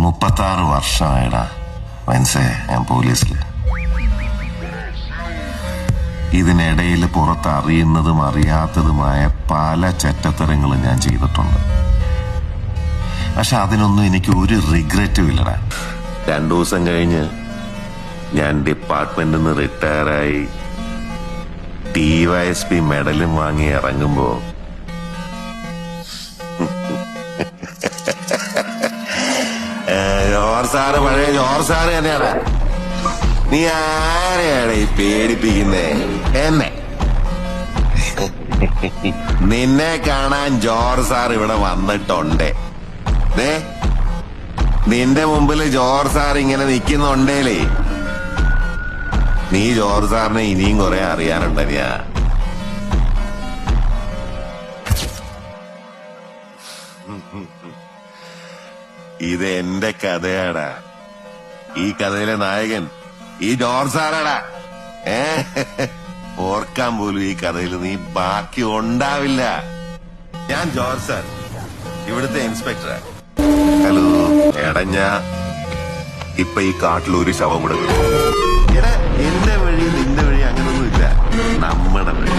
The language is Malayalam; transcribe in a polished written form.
36 വർഷമായിടാ മനസ്സേ ഞാൻ പോലീസിൽ. ഇതിനിടയിൽ പുറത്ത് അറിയുന്നതും അറിയാത്തതുമായ പല ചെറ്റത്തരങ്ങളും ഞാൻ ചെയ്തിട്ടുണ്ട്. പക്ഷെ അതിനൊന്നും എനിക്ക് ഒരു റിഗ്രറ്റും ഇല്ലടാ. 2 ദിവസം കഴിഞ്ഞ് ഞാൻ ഡിപ്പാർട്ട്മെന്റിൽ നിന്ന് റിട്ടയറായി DYSP മെഡലും വാങ്ങി ഇറങ്ങുമ്പോ ജോർ സാറ് പഴയ ജോർ സാറ് തന്നെയാണ്. നീ ആരെയാണ് ഈ പേടിപ്പിക്കുന്നേ? എന്നെ നിന്നെ കാണാൻ ജോർ സാർ ഇവിടെ വന്നിട്ടുണ്ട്. നിന്റെ മുമ്പിൽ ജോർ സാർ ഇങ്ങനെ നിൽക്കുന്നുണ്ടേലേ നീ ജോർ സാറിനെ ഇനിയും കുറെ അറിയാനുണ്ടനിയാ. ഇത് എന്റെ കഥയാടാ. ഈ കഥയിലെ നായകൻ ഈ ജോർ സാറാടാ. ഓർക്കാൻ പോലും ഈ കഥയിൽ നീ ബാക്കി ഉണ്ടാവില്ല. ഞാൻ ജോർ സാർ, ഇവിടുത്തെ ഇൻസ്പെക്ടറാ. ഹലോ എടഞ്ഞ ഇപ്പൊ ഈ കാട്ടിൽ ഒരു ശവം കൂടെ. എടാ എന്റെ വഴി നിന്റെ വഴി അങ്ങനൊന്നുമില്ല, നമ്മുടെ വഴി.